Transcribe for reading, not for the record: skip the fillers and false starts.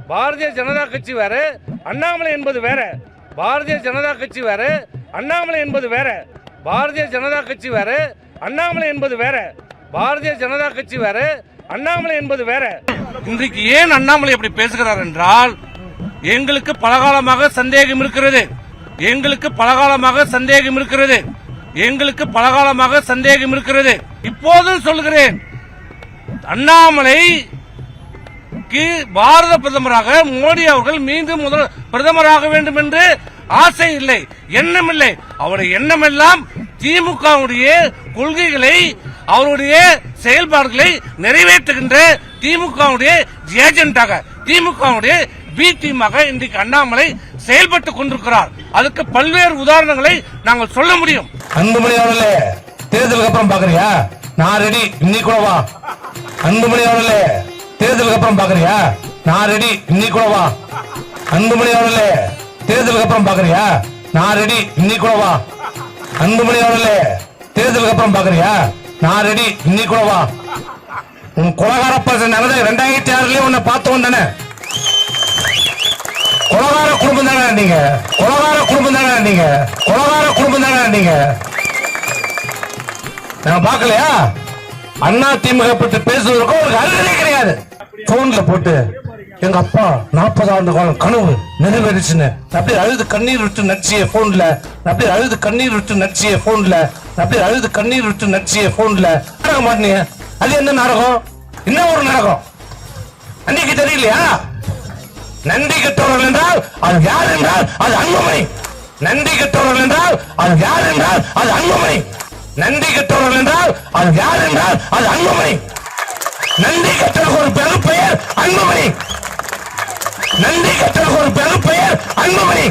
பாரதிய ஜனதா கட்சி வேற, அண்ணாமலை என்பது வேற. பாரதிய ஜனதா கட்சி வேற, அண்ணாமலை என்பது வேற. பாரதிய ஜனதா கட்சி வேற, அண்ணாமலை என்பது வேற. பாரதிய ஜனதா கட்சி வேற, அண்ணாமலை என்பது வேற. இன்றைக்கு ஏன் அண்ணாமலை அப்படி பேசுகிறார் என்றால், எங்களுக்கு பலகாலமாக சந்தேகம் இருக்கிறது. எங்களுக்கு பலகாலமாக சந்தேகம் இருக்கிறது. எங்களுக்கு பலகாலமாக சந்தேகம் இருக்கிறது. இப்போதும் சொல்கிறேன், அண்ணாமலை பாரத பிரதமராக மோடி அவர்கள் மீண்டும் பிரதமராக வேண்டும் என்று ஆசை இல்லை, எண்ணம் இல்லை. அவருடைய எண்ணமெல்லாம் திமுகவுடைய கொள்கைகளை, அவருடைய செயல்பாடுகளை நிறைவேற்றுகின்ற திமுகவுடைய ஏஜென்டாக, திமுகவுடைய பி டீமாக இன்றைக்கு அண்ணாமலை செயல்பட்டுக் கொண்டிருக்கிறார். அதுக்கு பல்வேறு உதாரணங்களை நாங்கள் சொல்ல முடியும். அன்புமணி அவர்களே, தேர்தலுக்கு அப்புறம் பாக்குறியா? நான் ரெடி, இன்னைக்கு கூட வா. அன்புமணி அவர்களே, தேர்தலுக்கு அப்புறம் பாக்குறியா? நான் ரெடி, இன்னைக்கு கூட வா. அன்புமணி அவர்களே, தேர்தலுக்கு அப்புறம் பாக்குறியா? நான் ரெடி, இன்னைக்கு கூட வா. அன்புமணி அவர்களே, தேர்தலுக்கு அப்புறம் பாக்குறியா? நான் ரெடி, இன்னைக்கு கூட வா. உன் கொலகார பர்சன் 2006 உன்னை பார்த்து வந்தானே. கொலகார குடும்பம் தானே நீங்க, கொலகார குடும்பம் தானே நீங்க, கொலகார குடும்பம் தானே நீங்க. நான் பார்க்கலையா? அண்ணா திமுக பற்றி பேசுவதற்கும் ஒரு அருகதை கிடையாது. போன்ல போட்டு எங்க அப்பா 40 ஆண்டு காலம் கனவு நிறைவேறிச்சுன்னு அப்படியே அழுது கண்ணீர் விட்டு நடிச்சிய போன்ல, அப்படியே அழுது கண்ணீர் விட்டு நடிச்சிய போன்ல, அப்படியே அழுது கண்ணீர் விட்டு நடிச்சிய போன்ல நாடகம் மாட்டீங்க. அது என்ன நாடகம்? என்ன ஒரு நாடகம்? அன்னைக்கு தெரியலையா? நன்றி கெட்டவர்கள் என்றால் அது யார் என்றால் அது அன்புமணி. நன்றி கெட்டவர்கள் என்றால் அது யார் என்றால் அது அன்புமணி. நன்றி கெட்டவர்கள் என்றால் அது யார் என்றால் அது அன்புமணி. நன்றி கெட்டவர்கள் ஒரு பெரும் பெயர் அன்புமணி. நன்றி கெட்டவர்கள் ஒரு பெரும் பெயர் அன்புமணி.